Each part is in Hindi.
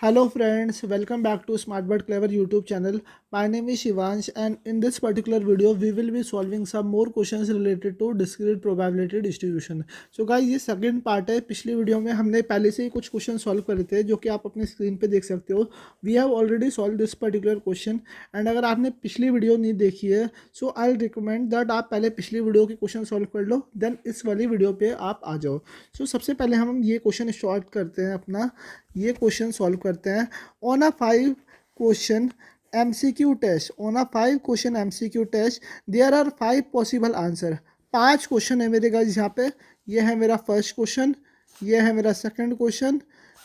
Hello friends, welcome back to Smart But Clever YouTube channel. My name is Shivansh and in this particular video we will be solving some more questions related to discrete probability distribution. So guys ये सेकंड पार्ट है. पिछली वीडियो में हमने पहले से ही कुछ क्वेश्चन सॉल्व करे थे जो कि आप अपने स्क्रीन पे देख सकते हो. We have already solve this particular question and अगर आपने पिछली वीडियो नहीं देखी है सो आई रिकमेंड दैट आप पहले पिछली वीडियो के क्वेश्चन सॉल्व कर लो देन इस वाली वीडियो पे आप आ जाओ. सो सबसे पहले हम ये क्वेश्चन स्टार्ट करते हैं अपना. ये क्वेश्चन सॉल्व करते हैं. On a 5 question MCQ test, on a 5 question MCQ test there are 5 possible answer. 5 question है मेरे गाइस यहाँ पे. ये है मेरा फर्स्ट क्वेश्चन, ये है मेरा second question,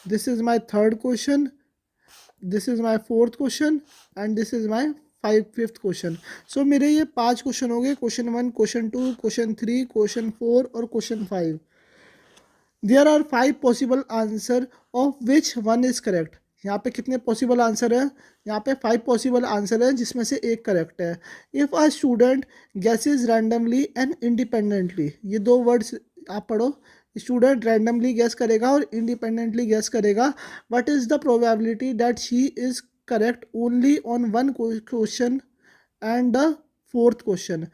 this is my third question, this is my fourth question and this is my fifth question. So मेरे ये 5 क्वेश्चन हो गए. क्वेश्चन 1, क्वेश्चन 2, क्वेश्चन 3, क्वेश्चन 4 और question 5. There are 5 possible answer of which one is correct. यहाँ पे कितने पॉसिबल आंसर है? यहाँ पे 5 पॉसिबल आंसर है जिसमें से एक करेक्ट है. If a student guesses randomly and independently, ये दो वर्ड्स आप पढ़ो. स्टूडेंट रैंडमली गेस करेगा और इंडिपेंडेंटली गेस करेगा. What is the probability that she is correct only on one question and the fourth question.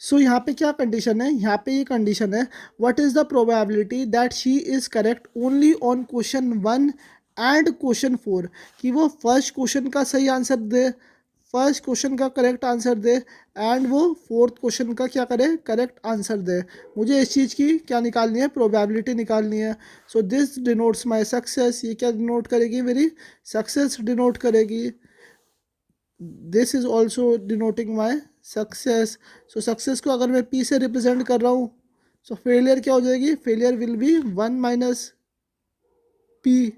So यहाँ पे क्या कंडीशन है? यहाँ पे ये कंडीशन है what is the probability that she is correct only on question 1 and question 4, कि वो फर्स्ट क्वेश्चन का सही आंसर दे, फर्स्ट क्वेश्चन का करेक्ट आंसर दे एंड वो फोर्थ क्वेश्चन का क्या करे? करेक्ट आंसर दे. मुझे इस चीज़ की क्या निकालनी है? प्रोबेबिलिटी निकालनी है. So this denotes my success. ये क्या डिनोट करेगी? मेरी सक्सेस डिनोट करेगी. This is also denoting my success. So success को अगर मैं P से रिप्रेजेंट कर रहा हूँ सो फेलियर क्या हो जाएगी? Failure will be 1 minus P.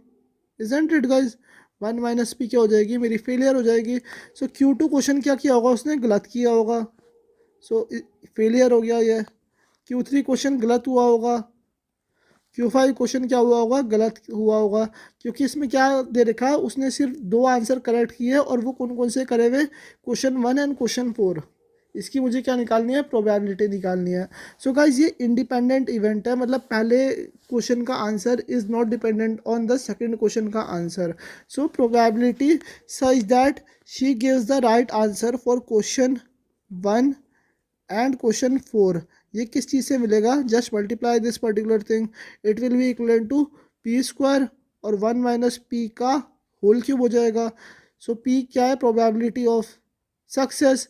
Isn't it guys? 1 minus P क्या हो जाएगी? मेरी फेलियर हो जाएगी. सो Q2 क्वेश्चन क्या किया होगा? उसने गलत किया होगा. सो फेलियर हो गया ये. Q3 क्वेश्चन गलत हुआ होगा. Q5 क्वेश्चन क्या हुआ होगा? गलत हुआ होगा. क्योंकि इसमें क्या दे रखा है? उसने सिर्फ 2 आंसर करेक्ट किए और वो कौन कौन से करे हुए? Question 1 and question 4. इसकी मुझे क्या निकालनी है? प्रोबेबिलिटी निकालनी है. सो गाइज ये इंडिपेंडेंट इवेंट है, मतलब पहले क्वेश्चन का answer is not dependent on the second question का answer. So probability such that she gives the right answer for question 1 and question 4. ये किस चीज़ से मिलेगा? Just multiply this particular thing. It will be equal to P square और 1 माइनस P का होल क्यूब हो जाएगा. सो P क्या है? Probability of success.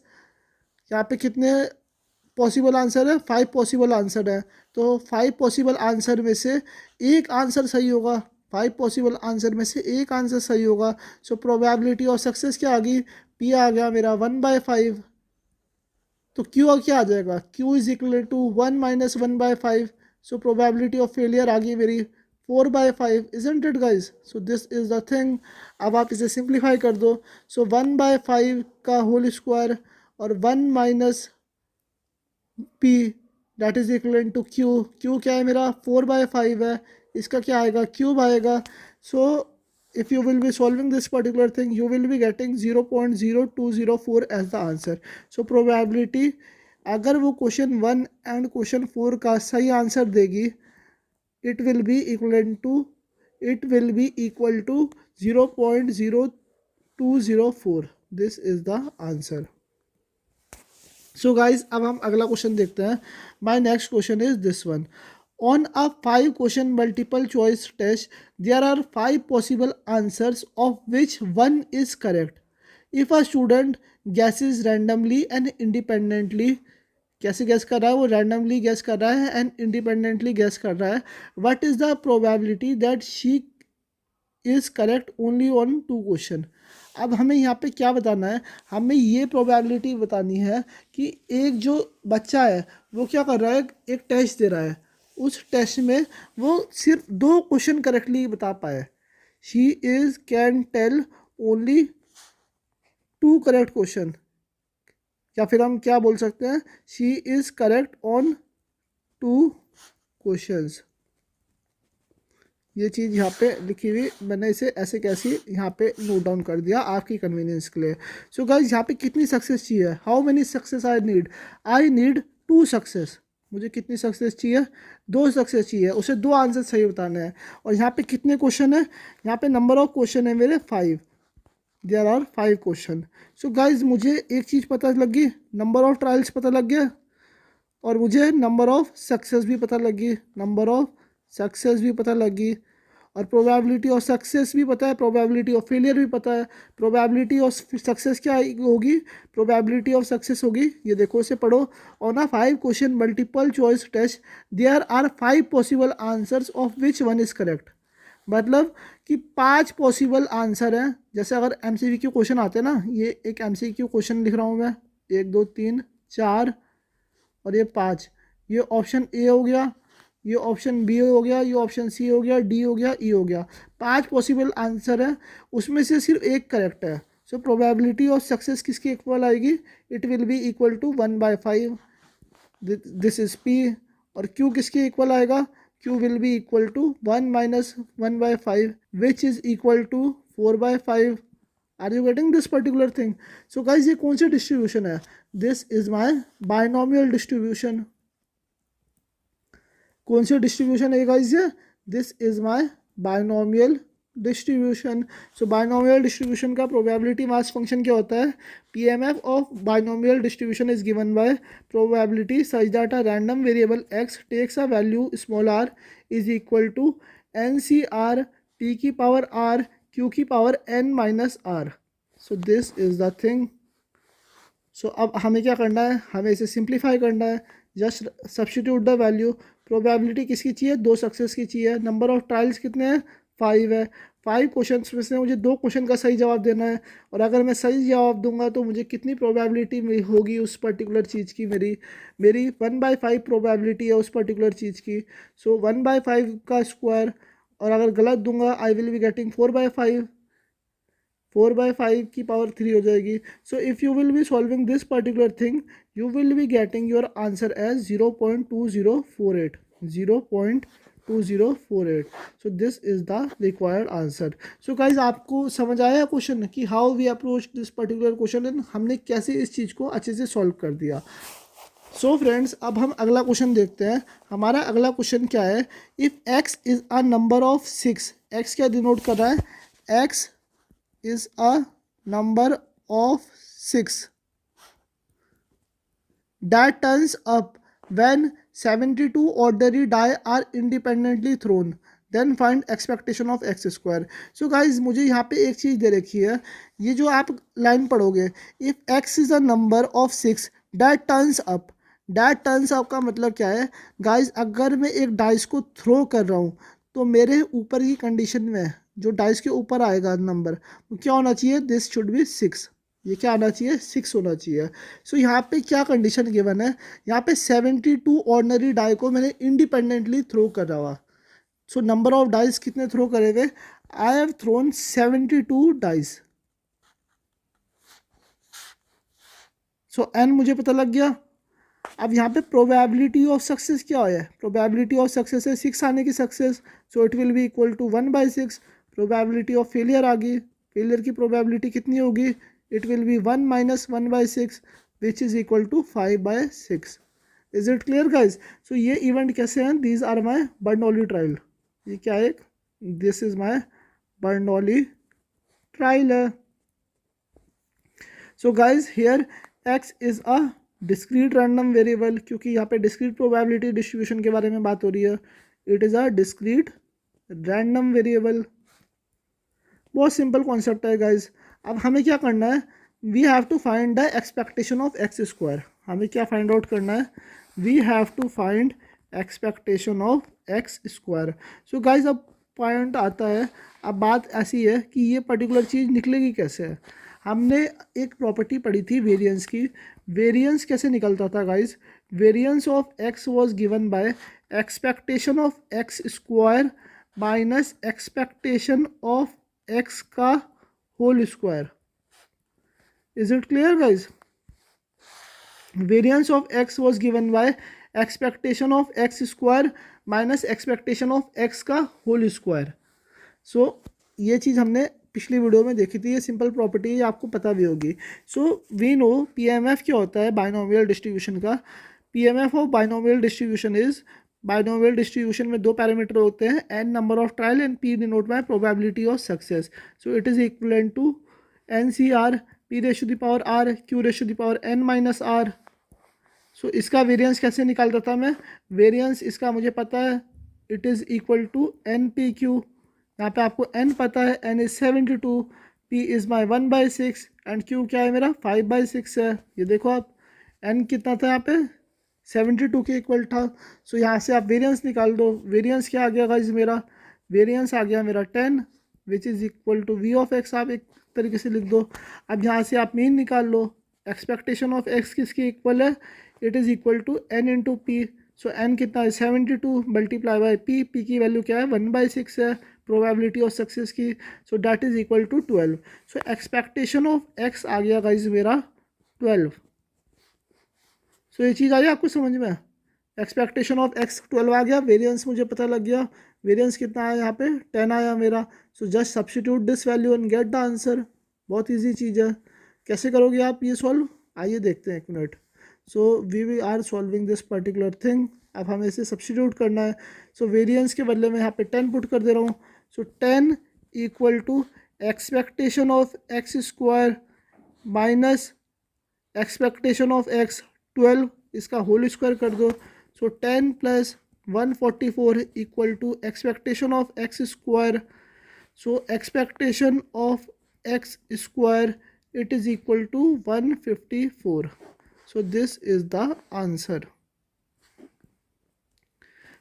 यहाँ पे कितने पॉसिबल आंसर है? 5 पॉसिबल आंसर है. तो 5 पॉसिबल आंसर में से एक आंसर सही होगा. 5 पॉसिबल आंसर में से एक आंसर सही होगा. सो प्रोबेबिलिटी ऑफ सक्सेस क्या आ गई? P आ गया मेरा 1/5. तो Q क्या आ जाएगा? Q is equal to 1 minus 1/5. So probability of failure आ गई मेरी 4/5. Isn't it guys? So this is the thing. अब आप इसे सिंप्लीफाई कर दो. सो 1/5 का होल स्क्वायर और 1 minus P that is equal to Q. Q क्या है मेरा? 4/5 है. इसका क्या आएगा? क्यूब आएगा. सो if you will be solving this particular thing you will be getting 0.0204 as the answer. So probability अगर वो क्वेश्चन 1 एंड क्वेश्चन 4 का सही आंसर देगी it will be equal to 0.0204. this is the answer. So guys अब हम अगला क्वेश्चन देखते हैं. My next question is this one. On a 5 question multiple choice test, there are 5 possible answers of which one is correct. If a student guesses randomly and independently, कैसे गैस कर रहा है? वो रैंडमली गैस कर रहा है एंड इंडिपेंडेंटली गैस कर रहा है. What is the probability that she is correct only on 2 question. अब हमें यहाँ पे क्या बताना है? हमें ये प्रोबेबिलिटी बतानी है कि एक जो बच्चा है वो क्या कर रहा है? एक टेस्ट दे रहा है. उस टेस्ट में वो सिर्फ 2 क्वेश्चन करेक्टली बता पाए. She is can tell only 2 correct question. या फिर हम क्या बोल सकते हैं? She is correct on 2 questions. ये चीज़ यहाँ पे लिखी हुई, मैंने इसे ऐसे कैसी यहाँ पे नोट डाउन कर दिया आपकी कन्वीनियंस के लिए. सो गाइस यहाँ पे कितनी सक्सेस चाहिए? How many success I need? I need 2 success. मुझे कितनी सक्सेस चाहिए, 2 सक्सेस चाहिए, उसे 2 आंसर सही बताने हैं। और यहाँ पे कितने क्वेश्चन है, यहाँ पे नंबर ऑफ क्वेश्चन है मेरे 5, there are 5 question. So guys मुझे एक चीज़ पता लग गई, नंबर ऑफ ट्रायल्स पता लग गया, और मुझे नंबर ऑफ सक्सेस भी पता लगी, नंबर ऑफ सक्सेस भी पता लगी, और प्रोबेबिलिटी ऑफ सक्सेस भी पता है, प्रोबेबिलिटी ऑफ फेलियर भी पता है। प्रोबेबिलिटी ऑफ सक्सेस क्या होगी, प्रोबेबिलिटी ऑफ सक्सेस होगी, ये देखो इसे पढ़ो। On a 5 question multiple choice test there are 5 possible answers of which one is correct. मतलब कि 5 पॉसिबल आंसर हैं। जैसे अगर MCQ क्वेश्चन आते हैं ना, ये एक MCQ क्वेश्चन लिख रहा हूँ मैं, 1 2 3 4 और ये 5, ये ऑप्शन ए हो गया, ये ऑप्शन बी हो गया, ये ऑप्शन सी हो गया, डी हो गया, ई हो गया। 5 पॉसिबल आंसर है, उसमें से सिर्फ एक करेक्ट है। सो प्रोबेबिलिटी ऑफ सक्सेस किसकी इक्वल आएगी, it will be equal to 1/5, this is P. और क्यू किसके इक्वल आएगा, Q will be equal to 1 minus 1/5 which is equal to 4/5। Are you getting this particular thing. So guys ये कौन सी डिस्ट्रीब्यूशन है, this is my binomial distribution. कौन सी डिस्ट्रीब्यूशन है गाइज ये, this is my binomial distribution. So binomial distribution का प्रोबेबिलिटी मास फंक्शन क्या होता है, PMF of binomial distribution is given by probability such that a random variable x takes a value small r is equal to NCR p की पावर r q की power n minus r। So this is the thing. So अब हमें क्या करना है, हमें इसे सिंप्लीफाई करना है। Just substitute the value. Probability किसकी चाहिए, 2 सक्सेस की चाहिए। नंबर ऑफ ट्रायल्स कितने हैं, 5 है। 5 क्वेश्चन में से मुझे 2 क्वेश्चन का सही जवाब देना है, और अगर मैं सही जवाब दूंगा तो मुझे कितनी प्रोबेबिलिटी होगी उस पर्टिकुलर चीज़ की, मेरी 1/5 प्रोबेबिलिटी है उस पर्टिकुलर चीज़ की। सो 1/5 का स्क्वायर, और अगर गलत दूंगा आई विल बी गेटिंग 4/5, 4/5 की पावर 3 हो जाएगी। So if you will be solving this particular thing you will be getting your answer as 0.2048, 0.2048। so this is the required answer। so guys आपको समझ आया क्वेश्चन कि how we approach this particular question and हमने कैसे इस चीज़ को अच्छे से सॉल्व कर दिया। सो फ्रेंड्स अब हम अगला क्वेश्चन देखते हैं। हमारा अगला क्वेश्चन क्या है, if x is a number of 6, x क्या डिनोट कर रहा है, x is a number of 6 that turns up when 72 ordinary die are independently thrown, then find expectation of x square। so guys मुझे यहाँ पे एक चीज़ दे रखी है, ये जो आप लाइन पढ़ोगे, if x is a number of 6 that turns up, that turns up का मतलब क्या है गाइज, अगर मैं एक डाइस को थ्रो कर रहा हूँ तो मेरे ऊपर की कंडीशन में जो डाइस के ऊपर आएगा नंबर क्या होना चाहिए, दिस शुड बी 6, ये क्या आना चाहिए, 6 होना चाहिए। सो यहाँ पे क्या कंडीशन गिवन है, यहाँ पे 72 ऑर्डिनरी डाई को मैंने इंडिपेंडेंटली थ्रो कर रहा हुआ। सो नंबर ऑफ डाइस कितने थ्रो करे हुए, I have thrown 72 dice. So N मुझे पता लग गया। अब यहाँ पे प्रोबेबिलिटी ऑफ सक्सेस क्या है, प्रोबेबिलिटी ऑफ सक्सेस है 6 आने की success, so it will be equal to 1/6। Probability of failure आ गई, फेलियर की प्रोबेबिलिटी कितनी होगी, it will be 1 minus 1/6 which is equal to 5/6। is it clear guys। so ये इवेंट कैसे हैं, these are my Bernoulli trial, ये क्या है, this is my Bernoulli trial है। so guys here x is a discrete random variable, क्योंकि यहाँ पे discrete probability distribution के बारे में बात हो रही है, it is a discrete random variable। बहुत सिंपल कॉन्सेप्ट है गाइज। अब हमें क्या करना है, we have to find the expectation of x square. हमें क्या फाइंड आउट करना है, we have to find expectation of x square. So guys अब पॉइंट आता है, अब बात ऐसी है कि ये पर्टिकुलर चीज़ निकलेगी कैसे। हमने एक प्रॉपर्टी पढ़ी थी वेरिएंस की, वेरिएंस कैसे निकलता था guys, variance of x was given by expectation of x square minus expectation of x का whole square. Is it clear guys, variance of x was given by expectation of x square minus expectation of x का होल स्क्वायर। सो ये चीज़ हमने पिछली वीडियो में देखी थी, ये सिंपल प्रॉपर्टी है, आपको पता भी होगी। सो वी नो PMF क्या होता है बायनॉमियल डिस्ट्रीब्यूशन का, PMF of binomial distribution is, binomial distribution में दो पैरामीटर होते हैं, n number of trial and p denote by probability of success. So it is equivalent to NCR p raise the power r q raise the power n minus r. So इसका वेरिएंस कैसे निकालता था मैं, वेरिएंस इसका मुझे पता है, it is equal to NPQ. यहाँ पे आपको n पता है, n is 72, p is my 1/6 and q क्या है मेरा 5/6 है. ये देखो आप, n कितना था यहाँ पे 72 के इक्वल था. सो यहाँ से आप वेरिएंस निकाल दो. वेरिएंस क्या आ गया गाइस मेरा, वेरिएंस आ गया मेरा 10 which is equal to v of x. आप एक तरीके से लिख दो. अब यहाँ से आप मीन निकाल लो. एक्सपेक्टेशन ऑफ x किसके इक्वल है, it is equal to n into P. So n कितना है 72 मल्टीप्लाई बाई p की वैल्यू क्या है 1/6 है प्रोबेबिलिटी ऑफ सक्सेस की. So that is equal to 12. सो एक्सपेक्टेशन ऑफ x आ गया गाइज मेरा 12. सो ये चीज़ आई आपको समझ में, एक्सपेक्टेशन ऑफ x 12 आ गया. वेरिएंस मुझे पता लग गया, वेरिएंस कितना आया यहाँ पे 10 आया मेरा. So just substitute this value and get the answer. बहुत ईजी चीज़ है. कैसे करोगे आप ये सॉल्व, आइए देखते हैं एक minute. So we are solving this particular thing. अब हमें इसे सब्स्टिट्यूट करना है. सो वेरिएंस के बदले में यहाँ पे 10 पुट कर दे रहा हूँ. So 10 equal to expectation of x square minus expectation of x 12, इसका होल स्क्वायर कर दो. So 10 plus 144 equal to expectation of x square. So expectation of x square it is equal to 154. So this is the answer.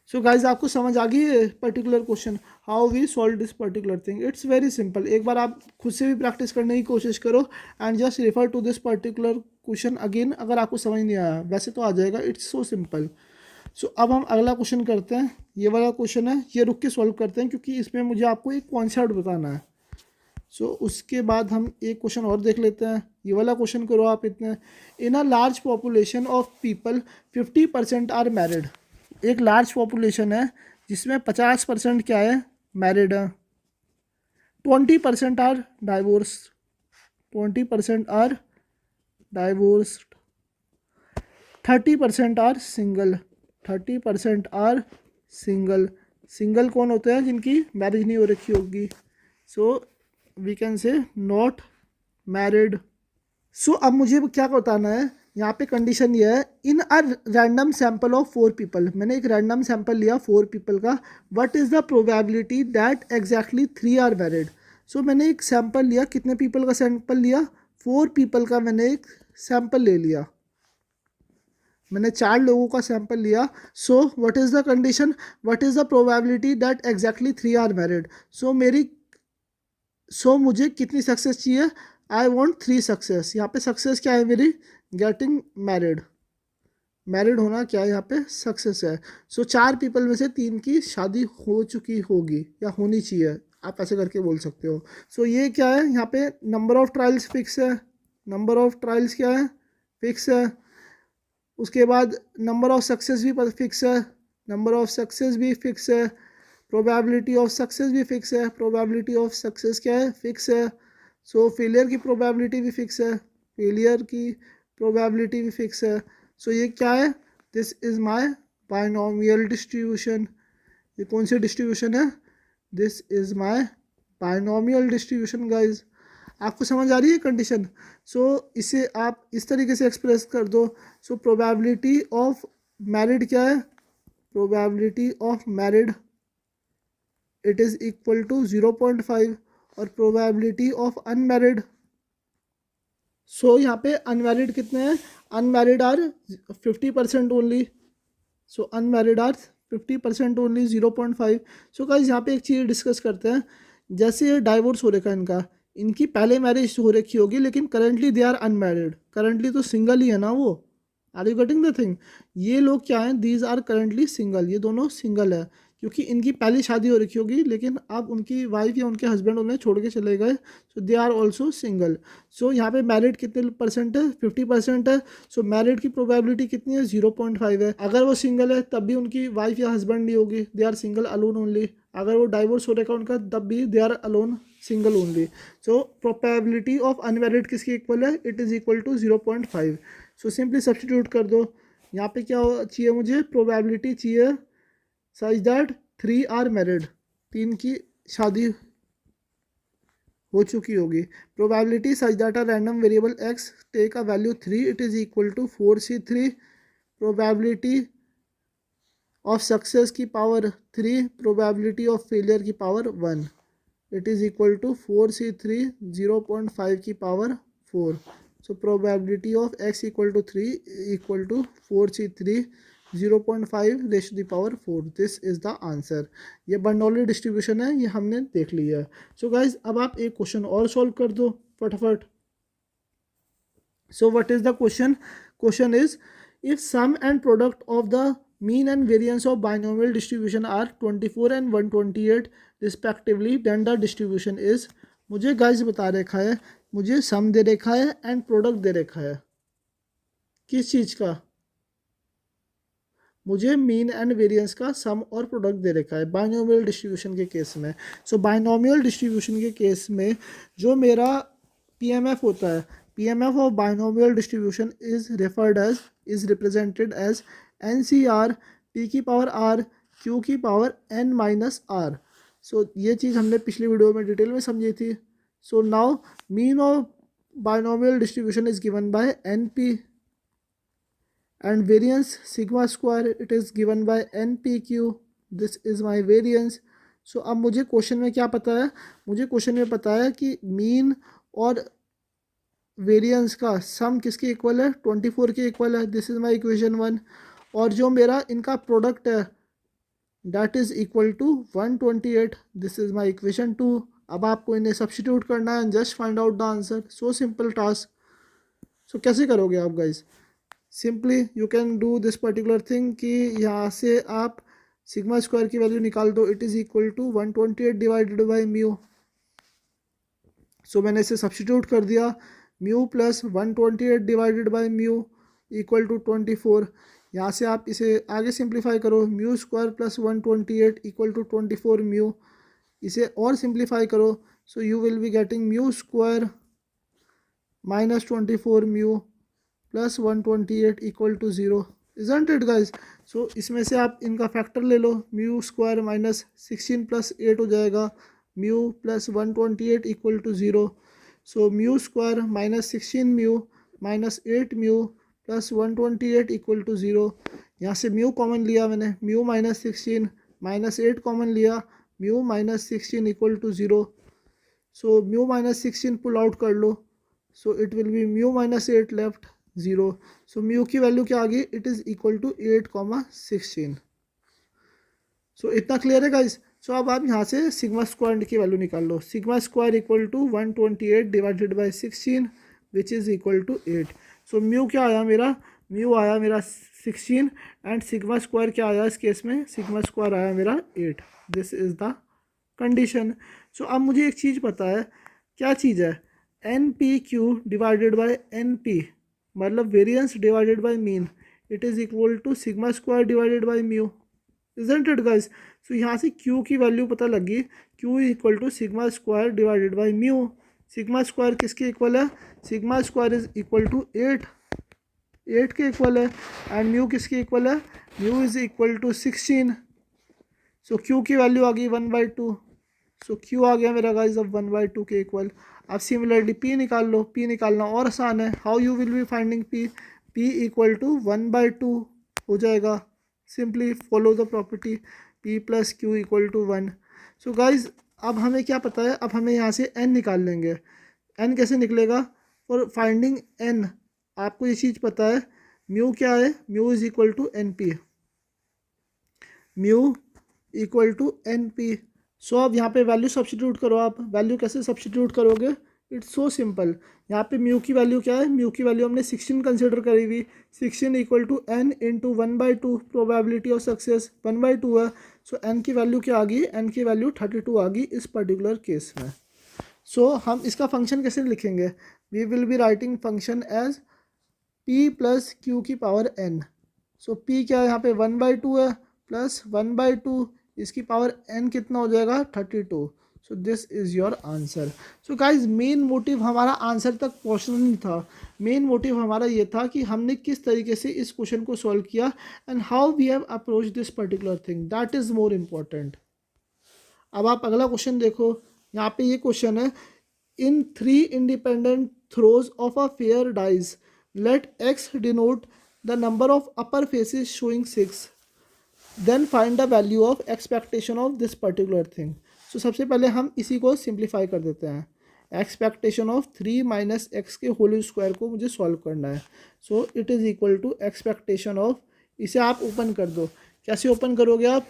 So guys, आपको समझ आ गई है particular question, how we solve this particular thing. It's very simple. एक बार आप खुद से भी प्रैक्टिस करने की कोशिश करो and just refer to this particular question again. अगर आपको समझ नहीं आया, वैसे तो आ जाएगा, इट्स सो सिंपल. सो अब हम अगला क्वेश्चन करते हैं. ये वाला क्वेश्चन है, ये रुक के सॉल्व करते हैं क्योंकि इसमें मुझे आपको एक कॉन्सेप्ट बताना है. सो उसके बाद हम एक क्वेश्चन और देख लेते हैं. ये वाला क्वेश्चन करो आप. इतने in a large population of people 50% are married. एक लार्ज पॉपुलेशन है जिसमें 50% क्या है मैरिड है. 20% are divorce, 20% are divorced. 30% are single, 30% are single. Single कौन होते हैं, जिनकी मैरिज नहीं हो रखी होगी. So we can say not married. So अब मुझे क्या बताना है, यहाँ पे कंडीशन ये है, in a random sample of 4 people. मैंने एक रैंडम सैंपल लिया 4 पीपल का. What is the probability that exactly 3 are married. So मैंने एक सैंपल लिया, कितने पीपल का सैंपल लिया, 4 पीपल का मैंने एक सैंपल ले लिया. मैंने 4 लोगों का सैंपल लिया. So what is the condition, what is the probability that exactly 3 are married. So मुझे कितनी सक्सेस चाहिए, आई वॉन्ट 3 सक्सेस. यहाँ पे सक्सेस क्या है मेरी, गेटिंग मैरिड. मैरिड होना क्या है यहाँ पे सक्सेस है. सो 4 पीपल में से 3 की शादी हो चुकी होगी या होनी चाहिए, आप ऐसे करके बोल सकते हो. सो ये क्या है, यहाँ पे नंबर ऑफ ट्रायल्स फिक्स है. नंबर ऑफ ट्रायल्स क्या है, फिक्स है. उसके बाद नंबर ऑफ सक्सेस भी फिक्स है, नंबर ऑफ सक्सेस भी फिक्स है. प्रोबेबिलिटी ऑफ सक्सेस भी फिक्स है, प्रोबेबिलिटी ऑफ सक्सेस क्या है, फिक्स है. सो फेलियर की प्रोबेबिलिटी भी फिक्स है, फेलियर की प्रोबेबिलिटी भी फिक्स है. सो ये क्या है, this is my binomial distribution. ये कौन सी डिस्ट्रीब्यूशन है, this is my binomial distribution. Guys आपको समझ आ रही है कंडीशन. सो इसे आप इस तरीके से एक्सप्रेस कर दो. सो प्रोबेबिलिटी ऑफ मैरिड क्या है, probability of married it is equal to 0.5 और प्रोबेबिलिटी ऑफ अनमैरिड. सो यहाँ पे अनमैरिड कितने हैं, unmarried are 50% only. So unmarried are 50% only 0.5. So guys यहाँ पे एक चीज़ डिस्कस करते हैं. जैसे ये डाइवोर्स हो रखा है इनका, इनकी पहले मैरिज हो रखी होगी लेकिन currently they are unmarried. Currently तो सिंगल ही है ना वो. Are you getting the thing. ये लोग क्या हैं, दीज आर करंटली सिंगल. ये दोनों सिंगल है क्योंकि इनकी पहली शादी हो रखी होगी लेकिन अब उनकी वाइफ या उनके हस्बैंड उन्हें छोड़ के चले गए. सो दे आर ऑल्सो सिंगल. सो यहाँ पे मैरिड कितने परसेंट है, 50% है. सो मैरिड की प्रोबेबिलिटी कितनी है, 0.5 है. अगर वो सिंगल है तब भी उनकी वाइफ या हस्बैंड नहीं होगी, they are single alone only. अगर वो डाइवोर्स हो रखा उनका तब भी they are alone single only. So probability of unmarried किसकी इक्वल है, it is equal to 0.5. So simply substitute कर दो. यहाँ पे क्या चाहिए मुझे, प्रोबेबिलिटी चाहिए सच दैट 3 आर मैरिड, 3 की शादी हो चुकी होगी। Probability such that a random variable X take a value 3 it is equal to 4C3। Probability of success की पावर 3, प्रोबेबिलिटी ऑफ फेलियर की power 1, it is equal to 4C3 0.5 की power 4। So probability of X equal to 3 equal to 4C3 0.5 raised to the power 4। This is the answer. ये बर्नौली डिस्ट्रीब्यूशन है, ये हमने देख लिया है। सो गाइज अब आप एक क्वेश्चन और सॉल्व कर दो फटाफट। सो what is the question? Question is if sum and product of the mean and variance of binomial distribution are 24 and 128 respectively, then the distribution is, मुझे गाइस बता रखा है, मुझे सम दे रखा है एंड प्रोडक्ट दे रखा है। किस चीज़ का? मुझे मीन एंड वेरिएंस का सम और प्रोडक्ट दे रखा है बाइनोमियल डिस्ट्रीब्यूशन के केस में। सो बाइनोमियल डिस्ट्रीब्यूशन के केस में जो मेरा पीएमएफ होता है, PMF of binomial distribution is represented as nCr p की पावर आर क्यू की power n minus r. So ये चीज़ हमने पिछली वीडियो में डिटेल में समझी थी। So now mean of binomial distribution is given by n p and variance sigma square it is given by npq. this is my variance. so अब मुझे क्वेश्चन में क्या पता है? मुझे क्वेश्चन में पता है कि मीन और वेरिएंस का सम किसके इक्वल है? 24 के इक्वल है। This is my equation 1। और जो मेरा इनका प्रोडक्ट है that is equal to 128। This is my equation 2। अब आपको इन्हें सब्स्टिट्यूट करना है and just find out the answer. So simple task. So कैसे करोगे आप guys? Simply you can do this particular thing कि यहाँ से आप सिग्मा स्क्वायर की वैल्यू निकाल दो। It is equal to 128 divided by mu. So मैंने इसे सब्स्टिट्यूट कर दिया। Mu plus 128 divided by mu equal to 24। यहाँ से आप इसे आगे सिंप्लीफाई करो। Mu square plus 128 equal to 24 mu. इसे और सिंप्लीफाई करो। So you will be getting mu square minus 24 mu plus 128 equal to 0। Isn't it guys? So इसमें से आप इनका फैक्टर ले लो। म्यू स्क्वायर माइनस 16 प्लस 8 हो जाएगा। Mu plus 128 equal to 0। So mu square minus 16 mu minus 8 mu plus 128 equal to 0। यहाँ से म्यू कॉमन लिया मैंने। म्यू माइनस 16 माइनस 8 कॉमन लिया। Mu minus 16 equal to 0। So mu minus 16 pull out कर लो। So it will be mu minus 8 left 0। So mu की वैल्यू क्या आ गई? It is equal to 8,16। So इतना क्लियर है गाइस? सो अब आप यहाँ से सिग्मा स्क्वायर की वैल्यू निकाल लो। Sigma square equal to 128 divided by 16 which is equal to 8। So mu क्या आया मेरा? म्यू आया मेरा 16 एंड सिग्मा स्क्वायर क्या आया इस केस में? सिग्मा स्क्वायर आया मेरा 8। This is the condition. So अब मुझे एक चीज़ पता है। क्या चीज़ है? N p q divided by n p, मतलब variance divided by mean, it is equal to sigma square divided by mu. Isn't it guys? So यहाँ से क्यू की वैल्यू पता लगी। Q equal to sigma square divided by mu. Sigma square किसके इक्वल है? Sigma square is equal to 8 के इक्वल है। एंड म्यू किसके इक्वल है? Mu is equal to 16। So q की वैल्यू आ गई 1/2। सो क्यू आ गया मेरा गाइस अब 1/2 के इक्वल। अब सिमिलरली पी निकाल लो। पी निकालना और आसान है। How you will be finding p? P equal to 1/2 हो जाएगा। Simply follow the property p plus q equal to 1। So guys अब हमें क्या पता है? अब हमें यहाँ से एन निकाल लेंगे। एन कैसे निकलेगा? फॉर फाइंडिंग एन आपको ये चीज़ पता है। म्यू क्या है? Mu is equal to n p. Mu equal to n p. So अब यहाँ पे वैल्यू सब्स्टिट्यूट करो। आप वैल्यू कैसे सब्स्टिट्यूट करोगे? It's so simple. यहाँ पे म्यू की वैल्यू क्या है? म्यू की वैल्यू हमने 16 कंसिडर करी हुई। 16 equal to n into 1/2 probability of success 1/2 है। सो एन की वैल्यू क्या आ गई? एन की वैल्यू 32 आ गई इस पर्टिकुलर केस में। सो हम इसका फंक्शन कैसे लिखेंगे? We will be writing function as p plus q की पावर एन। सो पी क्या है यहाँ पे? 1/2 है प्लस 1/2 इसकी पावर n कितना हो जाएगा? 32। So this is your answer. So guys main motive हमारा आंसर तक पहुंचना नहीं था, मेन मोटिव हमारा ये था कि हमने किस तरीके से इस क्वेश्चन को सॉल्व किया and how we have approach this particular thing, that is more important. अब आप अगला क्वेश्चन देखो, यहाँ पे ये क्वेश्चन है, in 3 independent throws of a fair dies let x denote the number of upper faces showing 6, then find the value of expectation of this particular thing. So सबसे पहले हम इसी को सिंप्लीफाई कर देते हैं, एक्सपेक्टेशन ऑफ 3 माइनस एक्स के होल स्क्वायर को मुझे सॉल्व करना है। So it is equal to expectation of, इसे आप ओपन कर दो, कैसे ओपन करोगे आप,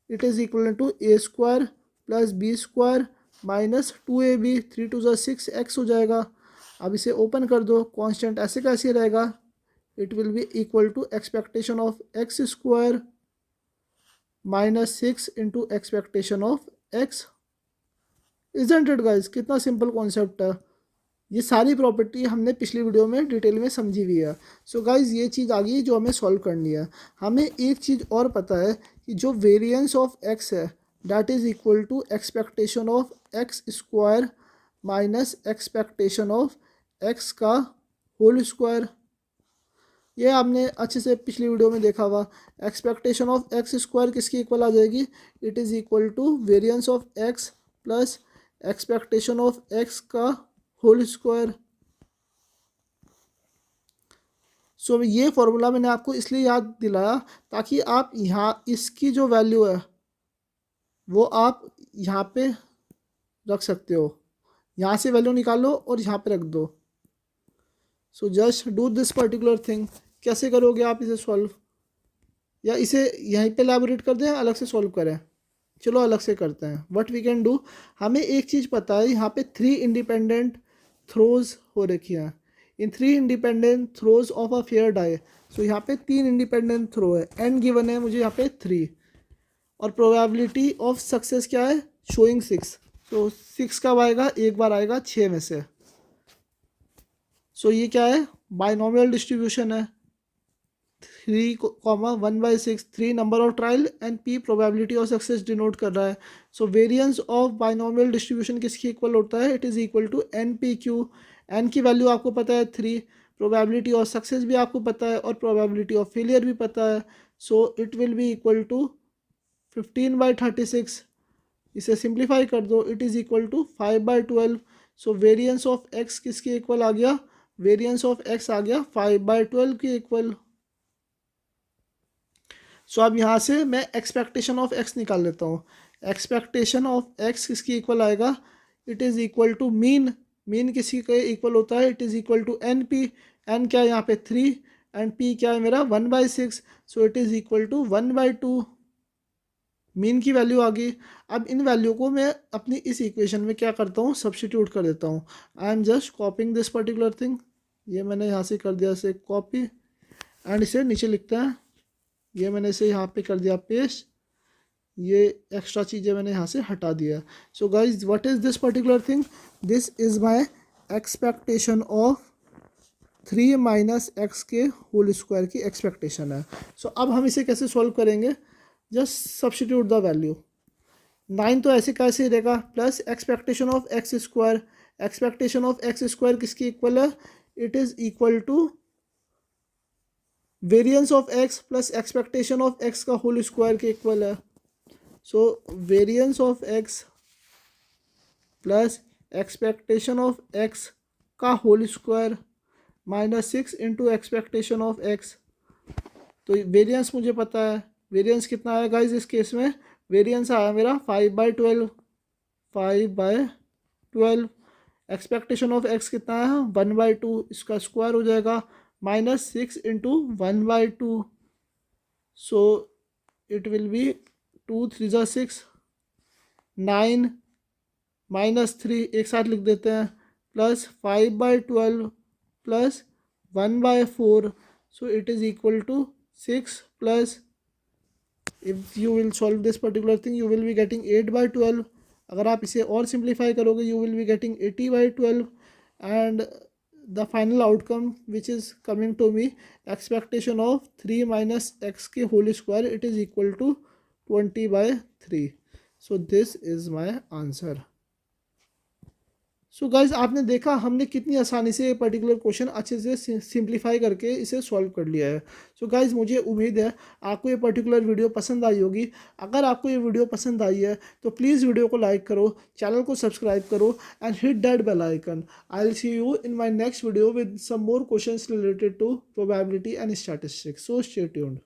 it is equal to a square plus b square minus 2ab, 3 2 ज़ा 6x हो जाएगा। अब इसे ओपन कर दो, कांस्टेंट ऐसे कैसे रहेगा, it will be equal to expectation of x square minus 6 into expectation of x. Isn't it guys, कितना सिंपल कॉन्सेप्ट है। ये सारी प्रॉपर्टी हमने पिछली वीडियो में डिटेल में समझी हुई है। सो गाइज ये चीज़ आ गई जो हमें सॉल्व करनी है। हमें एक चीज़ और पता है कि जो वेरिएंस ऑफ एक्स है that is equal to expectation of x square minus expectation of x का होल स्क्वायर। ये आपने अच्छे से पिछली वीडियो में देखा हुआ। एक्सपेक्टेशन ऑफ एक्स स्क्वायर किसकी इक्वल आ जाएगी, it is equal to variance of x plus expectation of x का होल स्क्वायर। सो ये फॉर्मूला मैंने आपको इसलिए याद दिलाया ताकि आप यहाँ इसकी जो वैल्यू है वो आप यहाँ पे रख सकते हो, यहाँ से वैल्यू निकालो और यहाँ पे रख दो। So just do this particular thing. कैसे करोगे आप इसे सॉल्व, या इसे यहीं पे एलैबोरेट कर दें अलग से सॉल्व करें, चलो अलग से करते हैं। व्हाट वी कैन डू, हमें एक चीज़ पता है, यहाँ पे 3 इंडिपेंडेंट थ्रोज हो रखी हैं, in 3 independent throws of a fair die. So यहाँ पे 3 इंडिपेंडेंट थ्रो है, एन गिवन है मुझे यहाँ पे 3, और प्रोबेबिलिटी ऑफ सक्सेस क्या है, शोइंग 6। सो 6 कब आएगा, एक बार आएगा 6 में से। सो ये क्या है, बाइनोमियल डिस्ट्रीब्यूशन है, 3,1/6, 3 number of trial and p probability of success denote कर रहा है। So variance of binomial distribution किसकी इक्वल होता है, it is equal to n p q. N की वैल्यू आपको पता है 3, प्रोबेबिलिटी ऑफ सक्सेस भी आपको पता है और प्रोबेबिलिटी ऑफ फेलियर भी पता है। So it will be equal to 15/36। इसे सिंप्लीफाई कर दो, it is equal to 5/12। So variance of x किसके इक्वल आ गया, वेरिएंस ऑफ एक्स आ गया 5/12 के इक्वल। सो अब यहाँ से मैं एक्सपेक्टेशन ऑफ एक्स निकाल लेता हूँ। एक्सपेक्टेशन ऑफ एक्स किसकी इक्वल आएगा, it is equal to mean, mean किसी के इक्वल होता है, it is equal to n p. N क्या है यहाँ पे 3 एंड पी क्या है मेरा 1/6। So it is equal to 1/2। Mean की वैल्यू आ गई। अब इन वैल्यू को मैं अपनी इस इक्वेशन में क्या करता हूँ, सब्सटीट्यूट कर देता हूँ। I am just copying this particular thing, ये मैंने यहाँ से कर दिया इसे कॉपी एंड इसे नीचे लिखता है, ये मैंने इसे यहाँ पे कर दिया पेस्ट, ये एक्स्ट्रा चीज़ें मैंने यहाँ से हटा दिया। So guys what is this particular thing, this is my expectation of 3 minus x के होल स्क्वायर की एक्सपेक्टेशन है। सो अब हम इसे कैसे सॉल्व करेंगे, जस्ट सब्स्टिट्यूट द वैल्यू। 9 तो ऐसे कैसे रहेगा, plus expectation of x square, expectation of x square किसकी इक्वल है, it is equal to variance of x plus expectation of x का होल स्क्वायर के इक्वल है। So variance of x plus expectation of x का whole square minus 6 into expectation of x. तो वेरिएंस मुझे पता है, वेरिएंस कितना आया गाइज इस केस में, वेरिएंस आया मेरा 5/12, 5/12। एक्सपेक्टेशन ऑफ एक्स कितना है 1/2, इसका स्क्वायर हो जाएगा minus 6 into 1/2। So it will B 2 3 ज़ा 6, 9 माइनस 3 एक साथ लिख देते हैं, plus 5/12 plus 1/4। So it is equal to 6 plus, if you will solve this particular thing you will be getting 8/12। अगर आप इसे और सिंप्लीफाई करोगे you will be getting 80/12 and the final outcome which is coming to me, expectation of 3 minus x के whole square, it is equal to 20/3. So this is my answer. So guys आपने देखा हमने कितनी आसानी से ये पर्टिकुलर क्वेश्चन अच्छे से सिंप्लीफाई करके इसे सॉल्व कर लिया है। सो गाइज मुझे उम्मीद है आपको ये पर्टिकुलर वीडियो पसंद आई होगी। अगर आपको ये वीडियो पसंद आई है तो प्लीज़ वीडियो को लाइक करो, चैनल को सब्सक्राइब करो and hit that bell icon. I will see you in my next video with some more questions related to probability and statistics. So stay tuned.